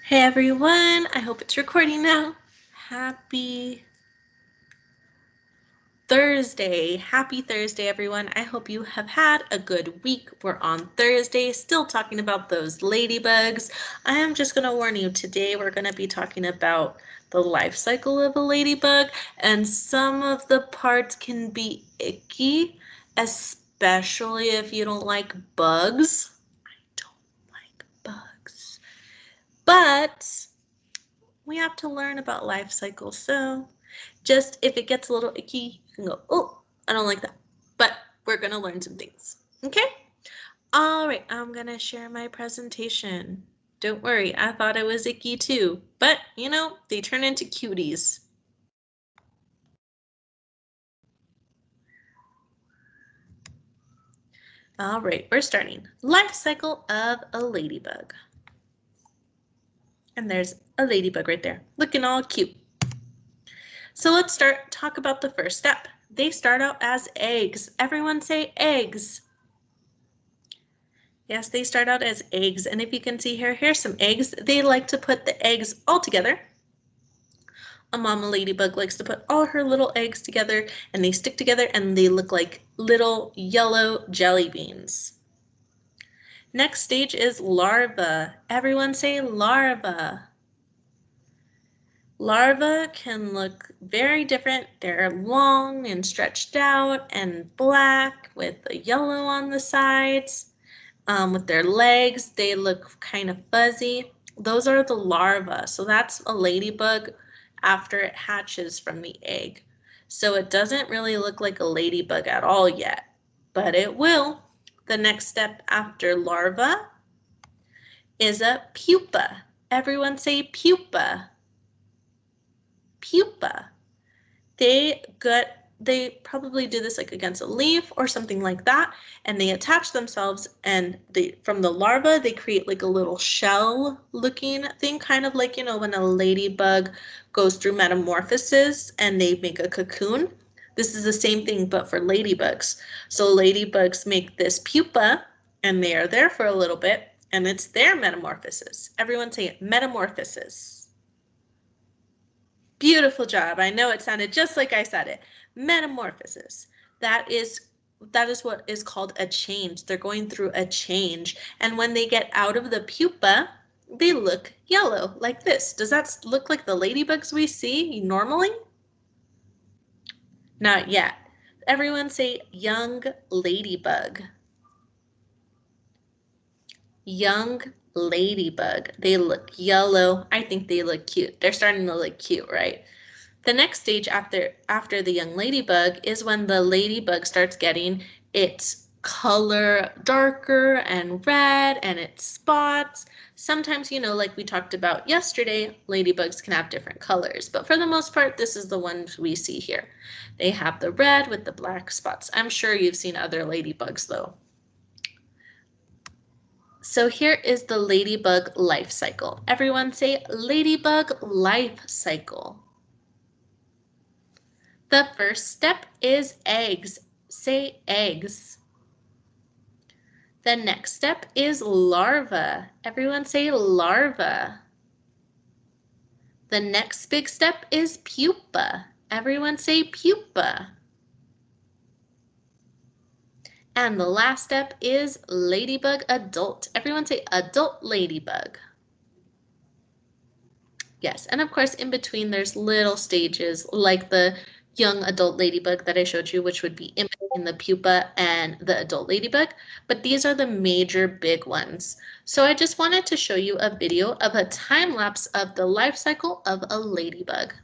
Hey everyone, I hope it's recording now. Happy Thursday. Happy Thursday, everyone. I hope you have had a good week. We're on Thursday, still talking about those ladybugs. I am just going to warn you, today we're going to be talking about the life cycle of a ladybug, and some of the parts can be icky, especially if you don't like bugs. I don't like bugs. But we have to learn about life cycles. So just if it gets a little icky, you can go, oh, I don't like that. But we're going to learn some things. Okay? All right, I'm going to share my presentation. Don't worry, I thought it was icky too. But, you know, they turn into cuties. All right, we're starting. Life cycle of a ladybug. And there's a ladybug right there, looking all cute. So let's talk about the first step. They start out as eggs. Everyone say eggs. Yes, they start out as eggs, and if you can see here, here's some eggs. They like to put the eggs all together. A mama ladybug likes to put all her little eggs together, and they stick together, and they look like little yellow jelly beans. Next stage is larva. Everyone say larva. Larvae can look very different. They're long and stretched out and black with a yellow on the sides. With their legs, they look kind of fuzzy. Those are the larvae. So that's a ladybug after it hatches from the egg. So it doesn't really look like a ladybug at all yet, but it will. The next step after larva is a pupa. Everyone say pupa. Pupa. They probably do this like against a leaf or something like that, and they attach themselves, and from the larva they create like a little shell looking thing, kind of like, you know, when a ladybug goes through metamorphosis and they make a cocoon. This is the same thing but for ladybugs. So ladybugs make this pupa and they are there for a little bit, and it's their metamorphosis. Everyone say it, metamorphosis. Beautiful job. I know it sounded just like I said it. Metamorphosis. That is what is called a change. They're going through a change. And when they get out of the pupa, they look yellow like this. Does that look like the ladybugs we see normally? Not yet. Everyone say young ladybug. Young ladybug. They look yellow. I think they look cute. They're starting to look cute, right? The next stage after the young ladybug is when the ladybug starts getting its color darker and red and its spots. Sometimes, you know, like we talked about yesterday, ladybugs can have different colors, but for the most part, this is the ones we see here. They have the red with the black spots. I'm sure you've seen other ladybugs though. So here is the ladybug life cycle. Everyone say ladybug life cycle. The first step is eggs. Say eggs. The next step is larva. Everyone say larva. The next big step is pupa. Everyone say pupa. And the last step is ladybug adult. Everyone say adult ladybug. Yes, and of course in between there's little stages like the young adult ladybug that I showed you, which would be in between the pupa and the adult ladybug, but these are the major big ones. So I just wanted to show you a video of a time lapse of the life cycle of a ladybug.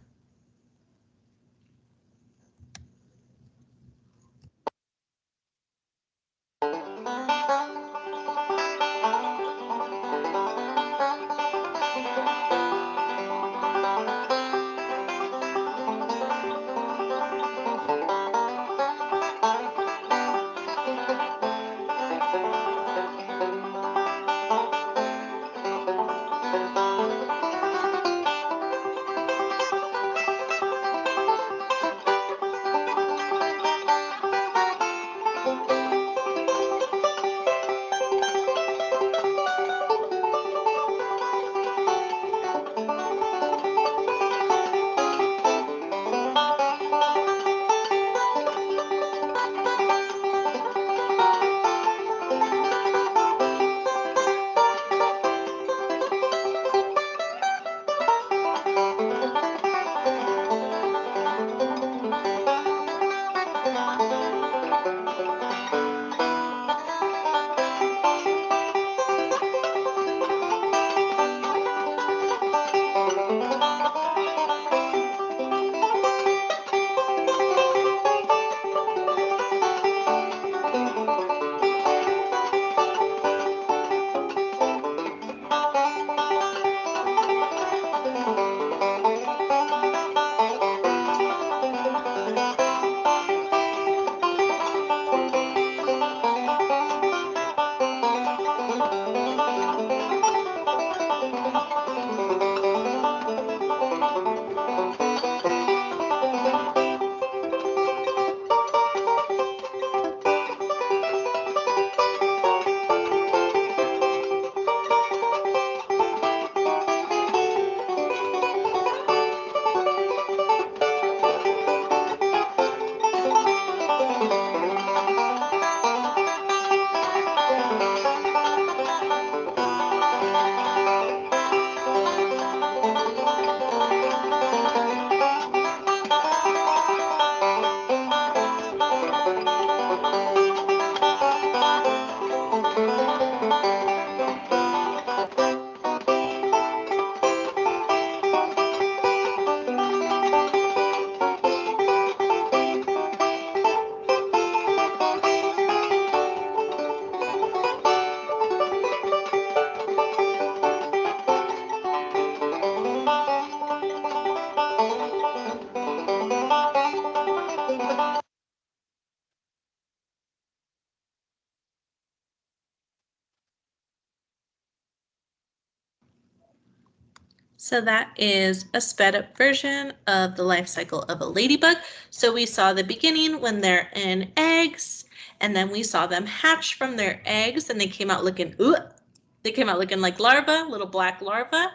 So that is a sped up version of the life cycle of a ladybug. So we saw the beginning when they're in eggs, and then we saw them hatch from their eggs, and they came out looking, like larvae, little black larvae.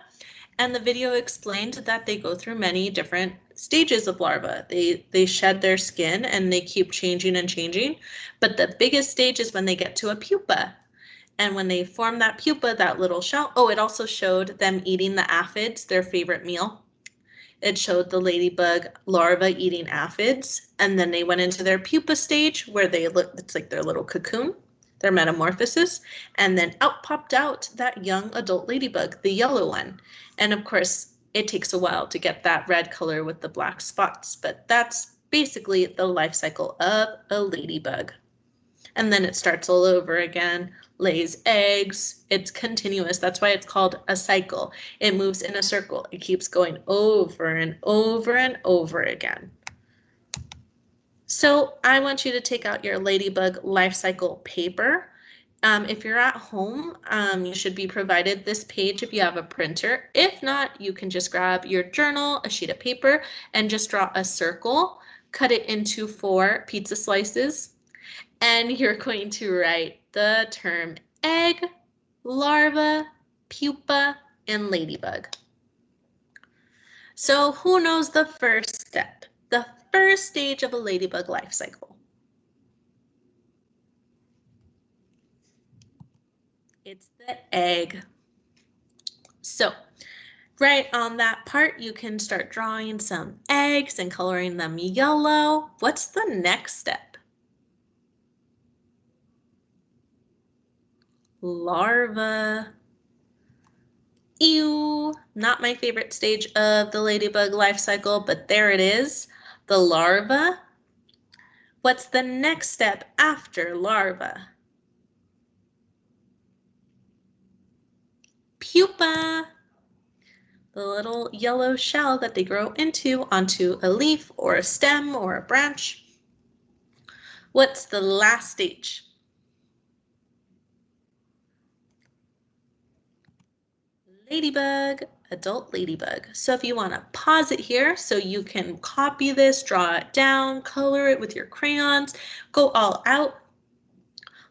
And the video explained that they go through many different stages of larvae. They shed their skin and they keep changing and changing. But the biggest stage is when they get to a pupa. And when they form that pupa, that little shell, oh, it also showed them eating the aphids, their favorite meal. It showed the ladybug larvae eating aphids, and then they went into their pupa stage where they look, it's like their little cocoon, their metamorphosis, and then out popped out that young adult ladybug, the yellow one. And of course, it takes a while to get that red color with the black spots, but that's basically the life cycle of a ladybug. And then it starts all over again, lays eggs. It's continuous. That's why it's called a cycle. It moves in a circle. It keeps going over and over and over again. So I want you to take out your ladybug life cycle paper. If you're at home, you should be provided this page if you have a printer. If not, you can just grab your journal, a sheet of paper, and just draw a circle. Cut it into 4 pizza slices. And you're going to write the term egg, larva, pupa, and ladybug. So who knows the first step? The first stage of a ladybug life cycle. It's the egg. So right on that part, you can start drawing some eggs and coloring them yellow. What's the next step? Larva. Ew, not my favorite stage of the ladybug life cycle, but there it is, the larva. What's the next step after larva? Pupa, the little yellow shell that they grow into onto a leaf or a stem or a branch. What's the last stage? Ladybug, adult ladybug. So if you want to pause it here so you can copy this, draw it down, color it with your crayons, go all out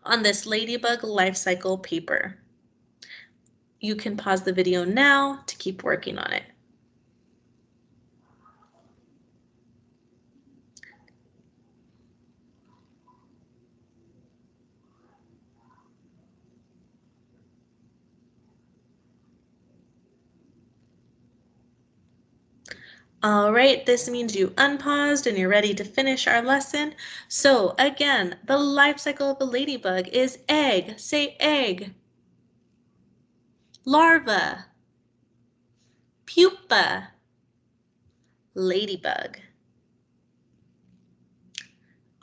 on this ladybug life cycle paper. You can pause the video now to keep working on it. All right, this means you unpaused and you're ready to finish our lesson. So again, the life cycle of a ladybug is egg, say egg, larva, pupa, ladybug.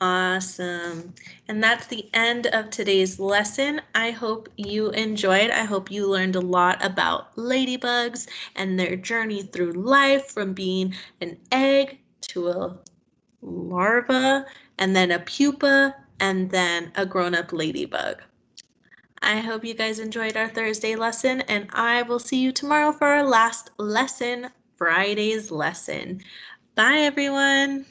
Awesome. And that's the end of today's lesson. I hope you enjoyed. I hope you learned a lot about ladybugs and their journey through life from being an egg to a larva and then a pupa and then a grown-up ladybug. I hope you guys enjoyed our Thursday lesson, and I will see you tomorrow for our last lesson, Friday's lesson. Bye, everyone.